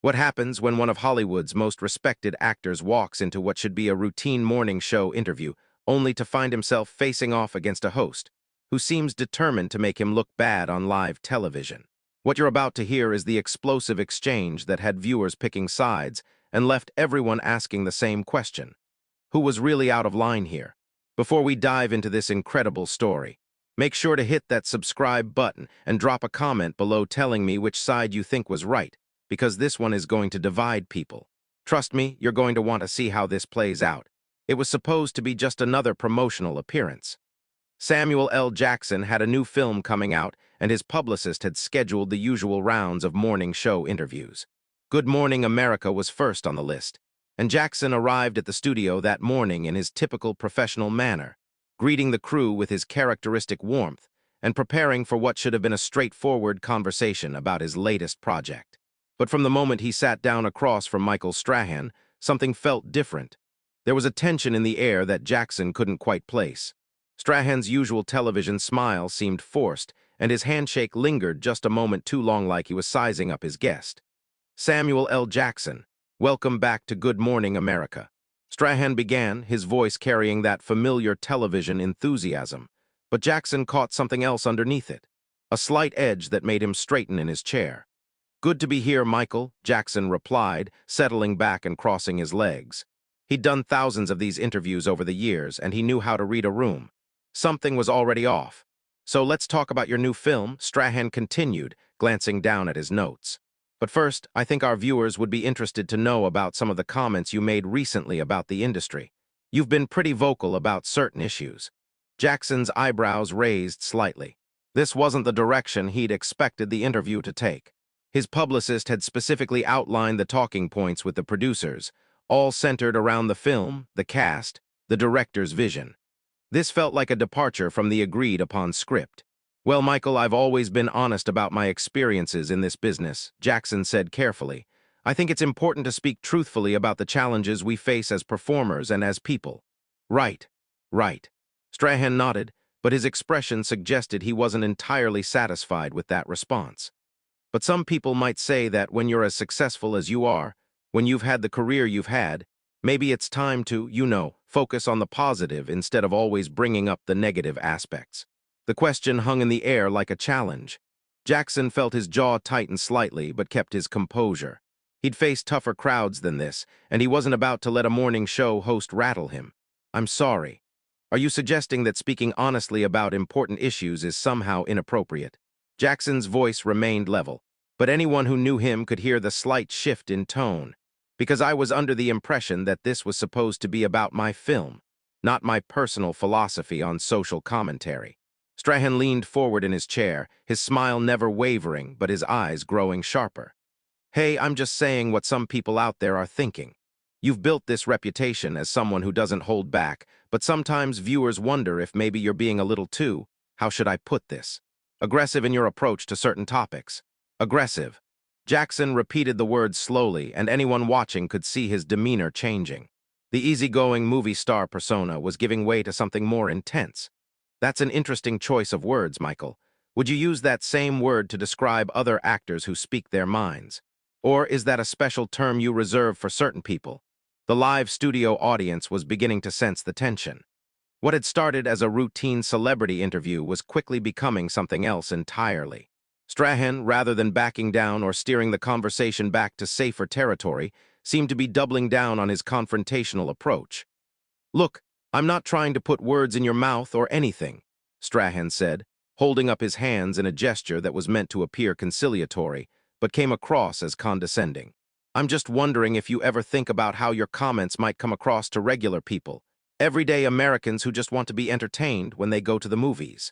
What happens when one of Hollywood's most respected actors walks into what should be a routine morning show interview, only to find himself facing off against a host who seems determined to make him look bad on live television? What you're about to hear is the explosive exchange that had viewers picking sides and left everyone asking the same question. Who was really out of line here? Before we dive into this incredible story, make sure to hit that subscribe button and drop a comment below telling me which side you think was right, because this one is going to divide people. Trust me, you're going to want to see how this plays out. It was supposed to be just another promotional appearance. Samuel L. Jackson had a new film coming out, and his publicist had scheduled the usual rounds of morning show interviews. Good Morning America was first on the list, and Jackson arrived at the studio that morning in his typical professional manner, greeting the crew with his characteristic warmth and preparing for what should have been a straightforward conversation about his latest project. But from the moment he sat down across from Michael Strahan, something felt different. There was a tension in the air that Jackson couldn't quite place. Strahan's usual television smile seemed forced, and his handshake lingered just a moment too long, like he was sizing up his guest. "Samuel L. Jackson, welcome back to Good Morning America." Strahan began, his voice carrying that familiar television enthusiasm, but Jackson caught something else underneath it, a slight edge that made him straighten in his chair. "Good to be here, Michael," Jackson replied, settling back and crossing his legs. He'd done thousands of these interviews over the years, and he knew how to read a room. Something was already off. "So let's talk about your new film," Strahan continued, glancing down at his notes. "But first, I think our viewers would be interested to know about some of the comments you made recently about the industry. You've been pretty vocal about certain issues." Jackson's eyebrows raised slightly. This wasn't the direction he'd expected the interview to take. His publicist had specifically outlined the talking points with the producers, all centered around the film, the cast, the director's vision. This felt like a departure from the agreed-upon script. "Well, Michael, I've always been honest about my experiences in this business," Jackson said carefully. "I think it's important to speak truthfully about the challenges we face as performers and as people." "Right, right." Strahan nodded, but his expression suggested he wasn't entirely satisfied with that response. "But some people might say that when you're as successful as you are, when you've had the career you've had, maybe it's time to, focus on the positive instead of always bringing up the negative aspects." The question hung in the air like a challenge. Jackson felt his jaw tighten slightly, but kept his composure. He'd faced tougher crowds than this, and he wasn't about to let a morning show host rattle him. "I'm sorry. Are you suggesting that speaking honestly about important issues is somehow inappropriate?" Jackson's voice remained level, but anyone who knew him could hear the slight shift in tone. "Because I was under the impression that this was supposed to be about my film, not my personal philosophy on social commentary." Strahan leaned forward in his chair, his smile never wavering, but his eyes growing sharper. "Hey, I'm just saying what some people out there are thinking. You've built this reputation as someone who doesn't hold back, but sometimes viewers wonder if maybe you're being a little too, how should I put this, aggressive in your approach to certain topics." "Aggressive." Jackson repeated the words slowly, and anyone watching could see his demeanor changing. The easygoing movie star persona was giving way to something more intense. "That's an interesting choice of words, Michael. Would you use that same word to describe other actors who speak their minds? Or is that a special term you reserve for certain people?" The live studio audience was beginning to sense the tension. What had started as a routine celebrity interview was quickly becoming something else entirely. Strahan, rather than backing down or steering the conversation back to safer territory, seemed to be doubling down on his confrontational approach. "Look, I'm not trying to put words in your mouth or anything," Strahan said, holding up his hands in a gesture that was meant to appear conciliatory, but came across as condescending. "I'm just wondering if you ever think about how your comments might come across to regular people, everyday Americans who just want to be entertained when they go to the movies."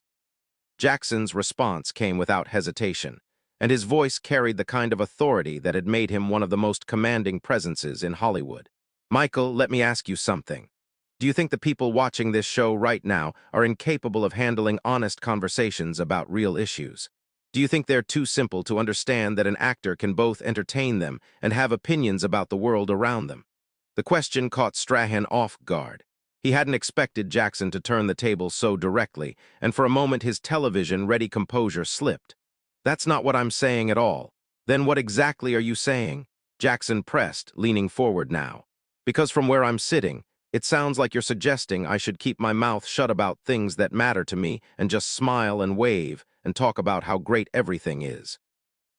Jackson's response came without hesitation, and his voice carried the kind of authority that had made him one of the most commanding presences in Hollywood. "Michael, let me ask you something. Do you think the people watching this show right now are incapable of handling honest conversations about real issues? Do you think they're too simple to understand that an actor can both entertain them and have opinions about the world around them?" The question caught Strahan off guard. He hadn't expected Jackson to turn the table so directly, and for a moment his television-ready composure slipped. "That's not what I'm saying at all." "Then what exactly are you saying?" Jackson pressed, leaning forward now. Because from where I'm sitting, it sounds like you're suggesting I should keep my mouth shut about things that matter to me and just smile and wave and talk about how great everything is.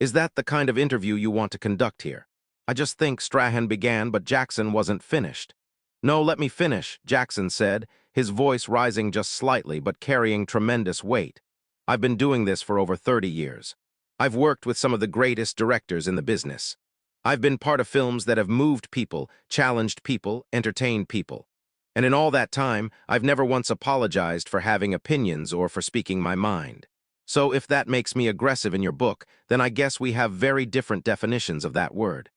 Is that the kind of interview you want to conduct here? I just think Strahan began, but Jackson wasn't finished. No, let me finish, Jackson said, his voice rising just slightly but carrying tremendous weight. I've been doing this for over 30 years. I've worked with some of the greatest directors in the business. I've been part of films that have moved people, challenged people, entertained people. And in all that time, I've never once apologized for having opinions or for speaking my mind. So if that makes me aggressive in your book, then I guess we have very different definitions of that word.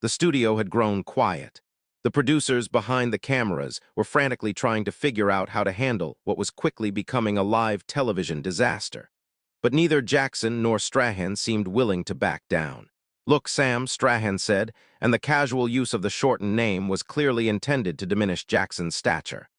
The studio had grown quiet. The producers behind the cameras were frantically trying to figure out how to handle what was quickly becoming a live television disaster. But neither Jackson nor Strahan seemed willing to back down. Look, Sam, Strahan said, and the casual use of the shortened name was clearly intended to diminish Jackson's stature.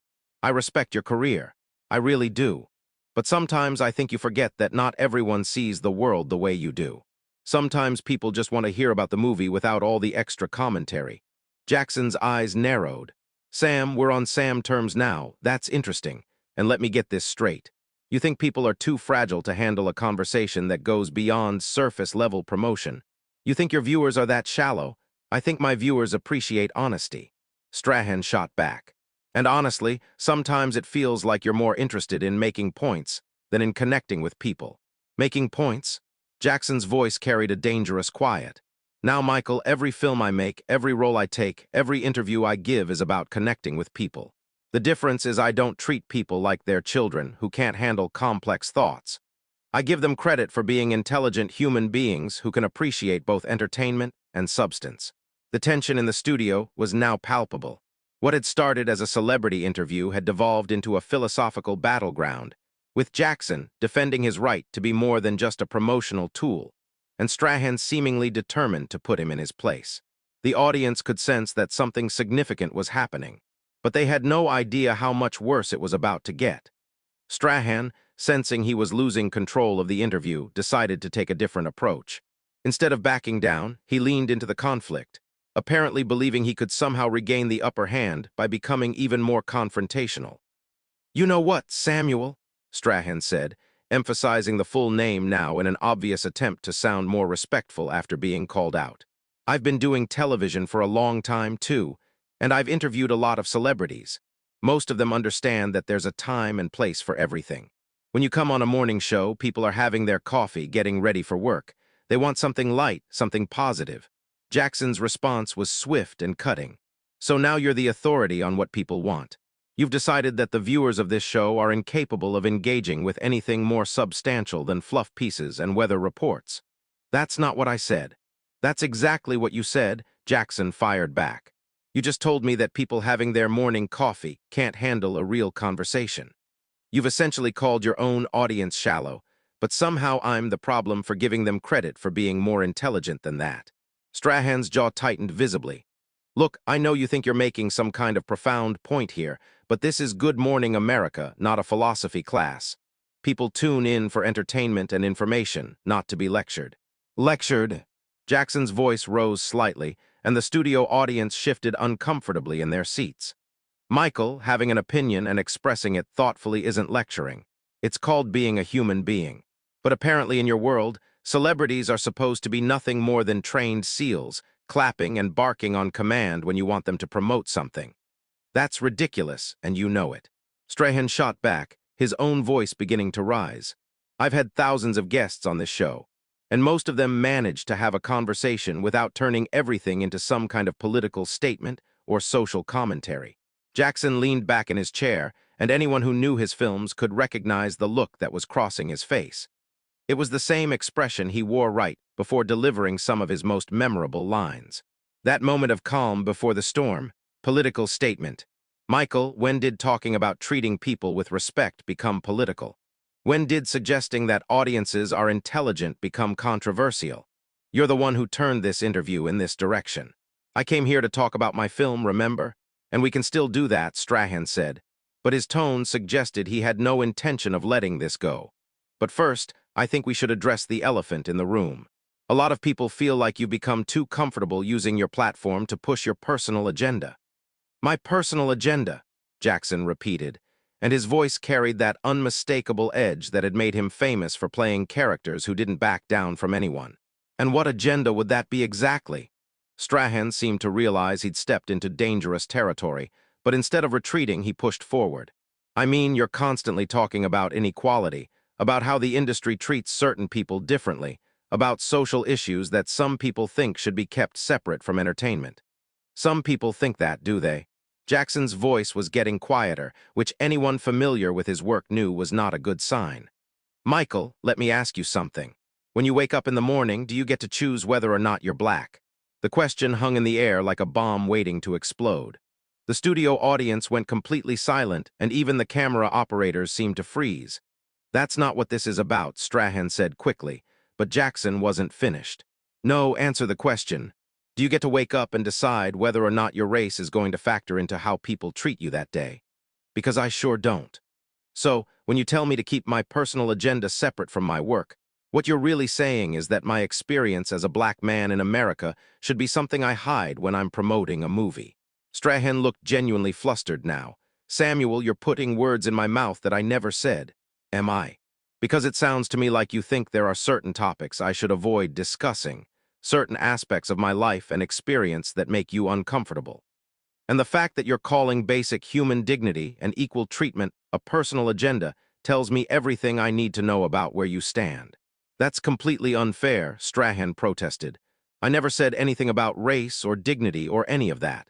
I respect your career. I really do. But sometimes I think you forget that not everyone sees the world the way you do. Sometimes people just want to hear about the movie without all the extra commentary. Jackson's eyes narrowed. Sam, we're on Sam terms now. That's interesting. And let me get this straight. You think people are too fragile to handle a conversation that goes beyond surface-level promotion. You think your viewers are that shallow? I think my viewers appreciate honesty. Strahan shot back. And honestly, sometimes it feels like you're more interested in making points than in connecting with people. Making points? Jackson's voice carried a dangerous quiet. Now, Michael, every film I make, every role I take, every interview I give is about connecting with people. The difference is I don't treat people like they're children who can't handle complex thoughts. I give them credit for being intelligent human beings who can appreciate both entertainment and substance. The tension in the studio was now palpable. What had started as a celebrity interview had devolved into a philosophical battleground, with Jackson defending his right to be more than just a promotional tool, and Strahan seemingly determined to put him in his place. The audience could sense that something significant was happening, but they had no idea how much worse it was about to get. Strahan, sensing he was losing control of the interview, decided to take a different approach. Instead of backing down, he leaned into the conflict, apparently believing he could somehow regain the upper hand by becoming even more confrontational. "You know what, Samuel?" Strahan said, emphasizing the full name now in an obvious attempt to sound more respectful after being called out. "I've been doing television for a long time, too, and I've interviewed a lot of celebrities. Most of them understand that there's a time and place for everything. When you come on a morning show, people are having their coffee, getting ready for work. They want something light, something positive." Jackson's response was swift and cutting. "So now you're the authority on what people want. You've decided that the viewers of this show are incapable of engaging with anything more substantial than fluff pieces and weather reports." "That's not what I said." "That's exactly what you said," Jackson fired back. "You just told me that people having their morning coffee can't handle a real conversation. You've essentially called your own audience shallow, but somehow I'm the problem for giving them credit for being more intelligent than that." Strahan's jaw tightened visibly. "Look, I know you think you're making some kind of profound point here, but this is Good Morning America, not a philosophy class. People tune in for entertainment and information, not to be lectured." "Lectured?" Jackson's voice rose slightly, and the studio audience shifted uncomfortably in their seats. "Michael, having an opinion and expressing it thoughtfully isn't lecturing. It's called being a human being. But apparently in your world, celebrities are supposed to be nothing more than trained seals, clapping and barking on command when you want them to promote something. That's ridiculous, and you know it." Strahan shot back, his own voice beginning to rise. "I've had thousands of guests on this show, and most of them managed to have a conversation without turning everything into some kind of political statement or social commentary." Jackson leaned back in his chair, and anyone who knew his films could recognize the look that was crossing his face. It was the same expression he wore right before delivering some of his most memorable lines. That moment of calm before the storm. Political statement. "Michael, when did talking about treating people with respect become political? When did suggesting that audiences are intelligent become controversial? You're the one who turned this interview in this direction. I came here to talk about my film, remember? And we can still do that," Strahan said, but his tone suggested he had no intention of letting this go. "But first, I think we should address the elephant in the room. A lot of people feel like you've become too comfortable using your platform to push your personal agenda. My personal agenda, Jackson repeated, and his voice carried that unmistakable edge that had made him famous for playing characters who didn't back down from anyone. And what agenda would that be exactly? Strahan seemed to realize he'd stepped into dangerous territory, but instead of retreating, he pushed forward. I mean, you're constantly talking about inequality, about how the industry treats certain people differently, about social issues that some people think should be kept separate from entertainment. Some people think that, do they? Jackson's voice was getting quieter, which anyone familiar with his work knew was not a good sign. Michael, let me ask you something. When you wake up in the morning, do you get to choose whether or not you're black? The question hung in the air like a bomb waiting to explode. The studio audience went completely silent, and even the camera operators seemed to freeze. That's not what this is about, Strahan said quickly, but Jackson wasn't finished. No, answer the question. Do you get to wake up and decide whether or not your race is going to factor into how people treat you that day? Because I sure don't. So, when you tell me to keep my personal agenda separate from my work, what you're really saying is that my experience as a black man in America should be something I hide when I'm promoting a movie. Strahan looked genuinely flustered now. Samuel, you're putting words in my mouth that I never said. Am I? Because it sounds to me like you think there are certain topics I should avoid discussing, certain aspects of my life and experience that make you uncomfortable. And the fact that you're calling basic human dignity and equal treatment a personal agenda tells me everything I need to know about where you stand. That's completely unfair, Strahan protested. I never said anything about race or dignity or any of that.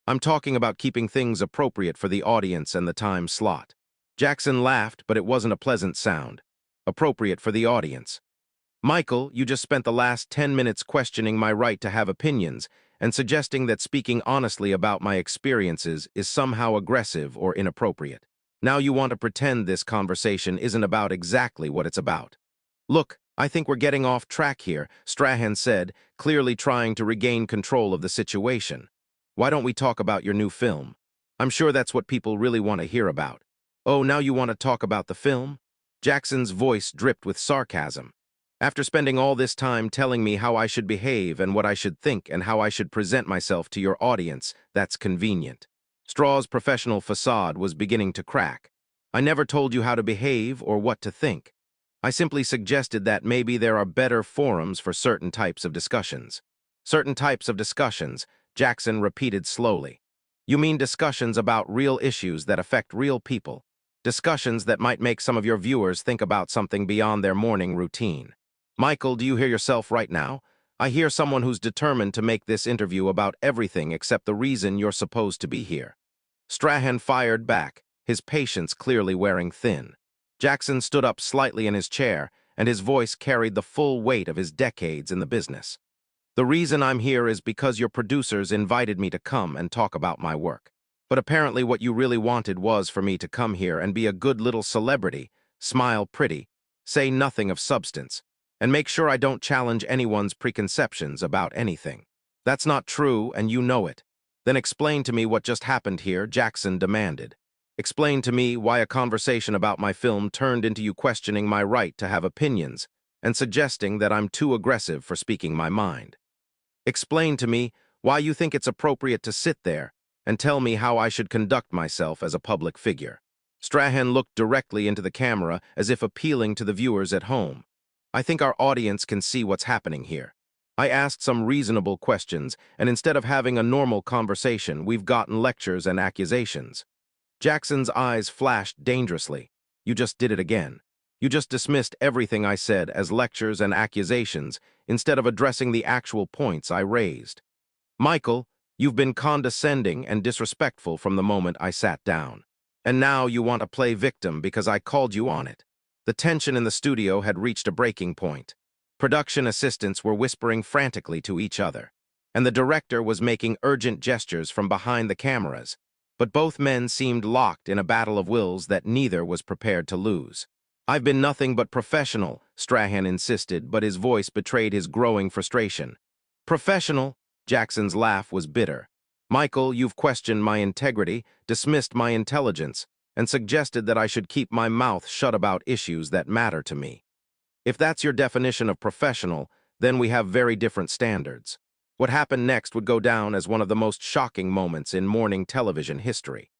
I'm talking about keeping things appropriate for the audience and the time slot. Jackson laughed, but it wasn't a pleasant sound. Appropriate for the audience. Michael, you just spent the last 10 minutes questioning my right to have opinions and suggesting that speaking honestly about my experiences is somehow aggressive or inappropriate. Now you want to pretend this conversation isn't about exactly what it's about. Look, I think we're getting off track here, Strahan said, clearly trying to regain control of the situation. Why don't we talk about your new film? I'm sure that's what people really want to hear about. Oh, now you want to talk about the film? Jackson's voice dripped with sarcasm. After spending all this time telling me how I should behave and what I should think and how I should present myself to your audience, that's convenient. Straw's professional facade was beginning to crack. I never told you how to behave or what to think. I simply suggested that maybe there are better forums for certain types of discussions. Certain types of discussions, Jackson repeated slowly. You mean discussions about real issues that affect real people. Discussions that might make some of your viewers think about something beyond their morning routine. Michael, do you hear yourself right now? I hear someone who's determined to make this interview about everything except the reason you're supposed to be here. Strahan fired back, his patience clearly wearing thin. Jackson stood up slightly in his chair, and his voice carried the full weight of his decades in the business. The reason I'm here is because your producers invited me to come and talk about my work. But apparently what you really wanted was for me to come here and be a good little celebrity, smile pretty, say nothing of substance, and make sure I don't challenge anyone's preconceptions about anything. That's not true, and you know it. Then explain to me what just happened here, Jackson demanded. Explain to me why a conversation about my film turned into you questioning my right to have opinions and suggesting that I'm too aggressive for speaking my mind. Explain to me why you think it's appropriate to sit there and tell me how I should conduct myself as a public figure. Strahan looked directly into the camera as if appealing to the viewers at home. I think our audience can see what's happening here. I asked some reasonable questions, and instead of having a normal conversation, we've gotten lectures and accusations. Jackson's eyes flashed dangerously. You just did it again. You just dismissed everything I said as lectures and accusations instead of addressing the actual points I raised. Michael, you've been condescending and disrespectful from the moment I sat down. And now you want to play victim because I called you on it. The tension in the studio had reached a breaking point. Production assistants were whispering frantically to each other, and the director was making urgent gestures from behind the cameras. But both men seemed locked in a battle of wills that neither was prepared to lose. I've been nothing but professional, Strahan insisted, but his voice betrayed his growing frustration. Professional? Jackson's laugh was bitter. Michael, you've questioned my integrity, dismissed my intelligence, and suggested that I should keep my mouth shut about issues that matter to me. If that's your definition of professional, then we have very different standards. What happened next would go down as one of the most shocking moments in morning television history.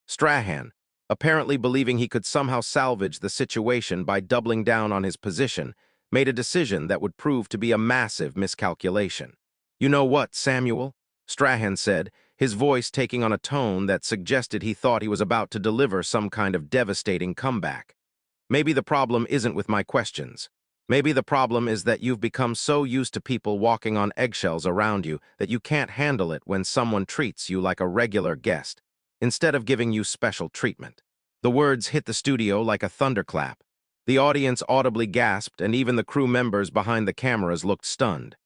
Strahan, apparently believing he could somehow salvage the situation by doubling down on his position, made a decision that would prove to be a massive miscalculation. "You know what, Samuel?" Strahan said, his voice taking on a tone that suggested he thought he was about to deliver some kind of devastating comeback. "Maybe the problem isn't with my questions. Maybe the problem is that you've become so used to people walking on eggshells around you that you can't handle it when someone treats you like a regular guest, instead of giving you special treatment." The words hit the studio like a thunderclap. The audience audibly gasped, and even the crew members behind the cameras looked stunned.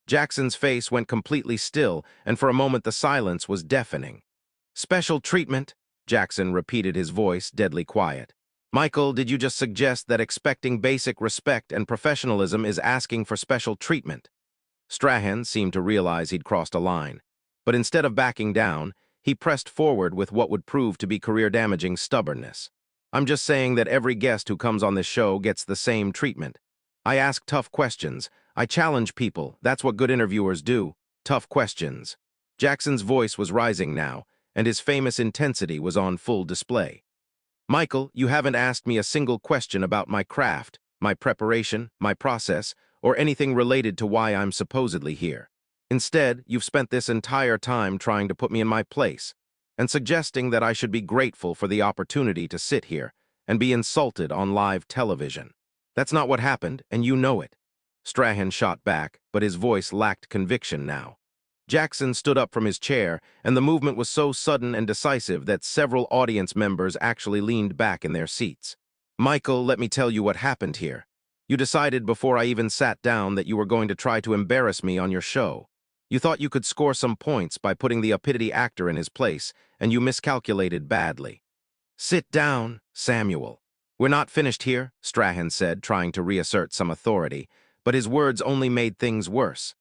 Jackson's face went completely still, and for a moment the silence was deafening. "Special treatment?" Jackson repeated, his voice deadly quiet. "Michael, did you just suggest that expecting basic respect and professionalism is asking for special treatment?" Strahan seemed to realize he'd crossed a line. But instead of backing down, he pressed forward with what would prove to be career-damaging stubbornness. "I'm just saying that every guest who comes on this show gets the same treatment. I ask tough questions. I challenge people. That's what good interviewers do. Tough questions." Jackson's voice was rising now, and his famous intensity was on full display. "Michael, you haven't asked me a single question about my craft, my preparation, my process, or anything related to why I'm supposedly here. Instead, you've spent this entire time trying to put me in my place and suggesting that I should be grateful for the opportunity to sit here and be insulted on live television. That's not what happened, and you know it." Strahan shot back, but his voice lacked conviction now. Jackson stood up from his chair, and the movement was so sudden and decisive that several audience members actually leaned back in their seats. "Michael, let me tell you what happened here. You decided before I even sat down that you were going to try to embarrass me on your show. You thought you could score some points by putting the uppity actor in his place, and you miscalculated badly." "Sit down, Samuel. We're not finished here," Strahan said, trying to reassert some authority, but his words only made things worse.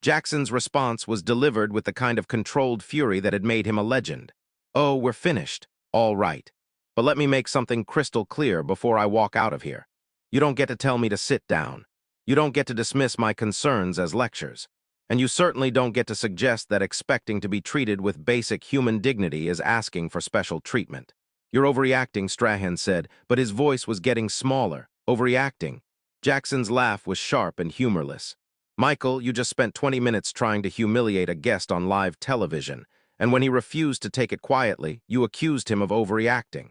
Jackson's response was delivered with the kind of controlled fury that had made him a legend. "Oh, we're finished. All right. But let me make something crystal clear before I walk out of here. You don't get to tell me to sit down. You don't get to dismiss my concerns as lectures. And you certainly don't get to suggest that expecting to be treated with basic human dignity is asking for special treatment." "You're overreacting," Strahan said, but his voice was getting smaller. "Overreacting?" Jackson's laugh was sharp and humorless. "Michael, you just spent 20 minutes trying to humiliate a guest on live television, and when he refused to take it quietly, you accused him of overreacting.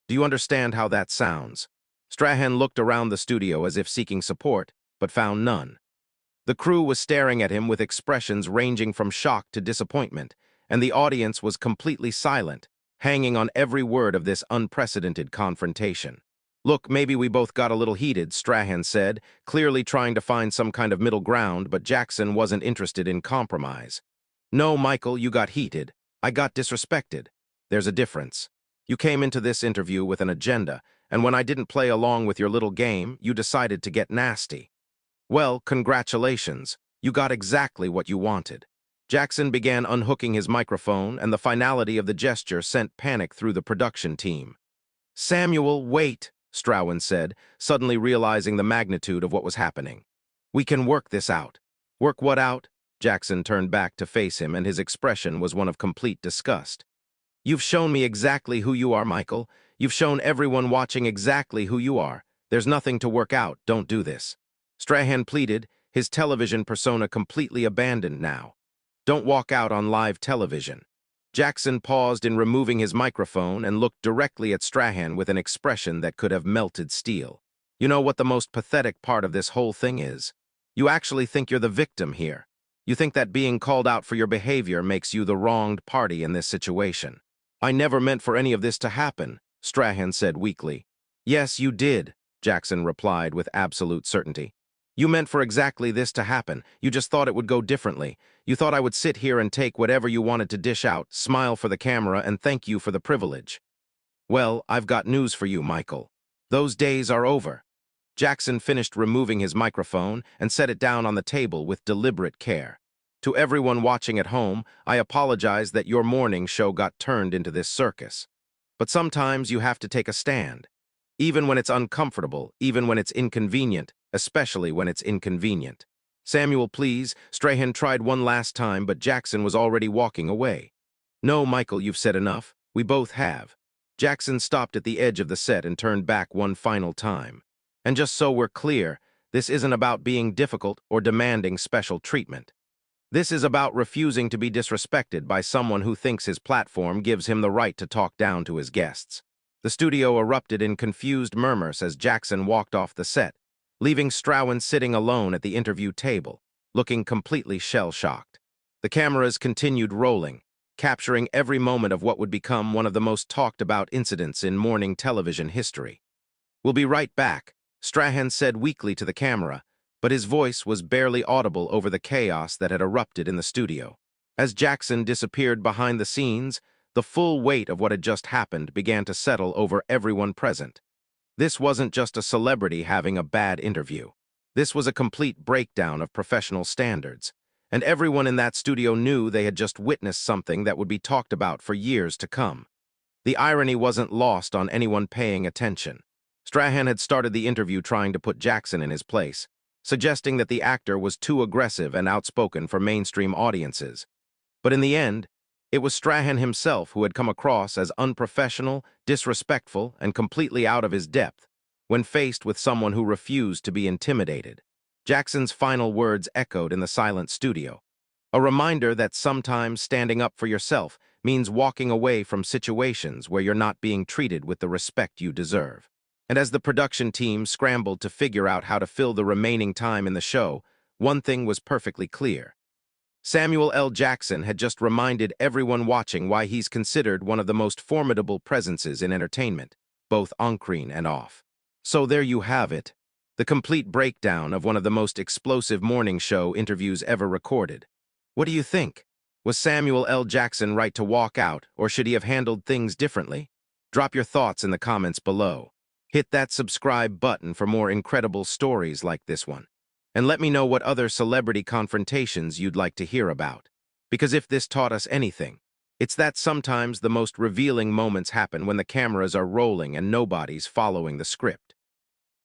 Do you understand how that sounds?" Strahan looked around the studio as if seeking support, but found none. The crew was staring at him with expressions ranging from shock to disappointment, and the audience was completely silent, hanging on every word of this unprecedented confrontation. "Look, maybe we both got a little heated," Strahan said, clearly trying to find some kind of middle ground, but Jackson wasn't interested in compromise. "No, Michael, you got heated. I got disrespected. There's a difference. You came into this interview with an agenda, and when I didn't play along with your little game, you decided to get nasty. Well, congratulations. You got exactly what you wanted." Jackson began unhooking his microphone, and the finality of the gesture sent panic through the production team. "Samuel, wait," Strahan said, suddenly realizing the magnitude of what was happening. "We can work this out." "Work what out?" Jackson turned back to face him, and his expression was one of complete disgust. "You've shown me exactly who you are, Michael. You've shown everyone watching exactly who you are. There's nothing to work out. Don't do this." Strahan pleaded, his television persona completely abandoned now. "Don't walk out on live television." Jackson paused in removing his microphone and looked directly at Strahan with an expression that could have melted steel. "You know what the most pathetic part of this whole thing is? You actually think you're the victim here. You think that being called out for your behavior makes you the wronged party in this situation." "I never meant for any of this to happen," Strahan said weakly. "Yes, you did," Jackson replied with absolute certainty. "You meant for exactly this to happen. You just thought it would go differently. You thought I would sit here and take whatever you wanted to dish out, smile for the camera, and thank you for the privilege. Well, I've got news for you, Michael. Those days are over." Jackson finished removing his microphone and set it down on the table with deliberate care. "To everyone watching at home, I apologize that your morning show got turned into this circus. But sometimes you have to take a stand. Even when it's uncomfortable, even when it's inconvenient, especially when it's inconvenient." "Samuel, please." Strahan tried one last time, but Jackson was already walking away. "No, Michael, you've said enough. We both have." Jackson stopped at the edge of the set and turned back one final time. "And just so we're clear, this isn't about being difficult or demanding special treatment. This is about refusing to be disrespected by someone who thinks his platform gives him the right to talk down to his guests." The studio erupted in confused murmurs as Jackson walked off the set, leaving Strahan sitting alone at the interview table, looking completely shell-shocked. The cameras continued rolling, capturing every moment of what would become one of the most talked-about incidents in morning television history. "We'll be right back," Strahan said weakly to the camera, but his voice was barely audible over the chaos that had erupted in the studio. As Jackson disappeared behind the scenes, the full weight of what had just happened began to settle over everyone present. This wasn't just a celebrity having a bad interview. This was a complete breakdown of professional standards, and everyone in that studio knew they had just witnessed something that would be talked about for years to come. The irony wasn't lost on anyone paying attention. Strahan had started the interview trying to put Jackson in his place, suggesting that the actor was too aggressive and outspoken for mainstream audiences. But in the end, it was Strahan himself who had come across as unprofessional, disrespectful, and completely out of his depth when faced with someone who refused to be intimidated. Jackson's final words echoed in the silent studio, a reminder that sometimes standing up for yourself means walking away from situations where you're not being treated with the respect you deserve. And as the production team scrambled to figure out how to fill the remaining time in the show, one thing was perfectly clear. Samuel L. Jackson had just reminded everyone watching why he's considered one of the most formidable presences in entertainment, both on-screen and off. So there you have it, the complete breakdown of one of the most explosive morning show interviews ever recorded. What do you think? Was Samuel L. Jackson right to walk out, or should he have handled things differently? Drop your thoughts in the comments below. Hit that subscribe button for more incredible stories like this one. And let me know what other celebrity confrontations you'd like to hear about. Because if this taught us anything, it's that sometimes the most revealing moments happen when the cameras are rolling and nobody's following the script.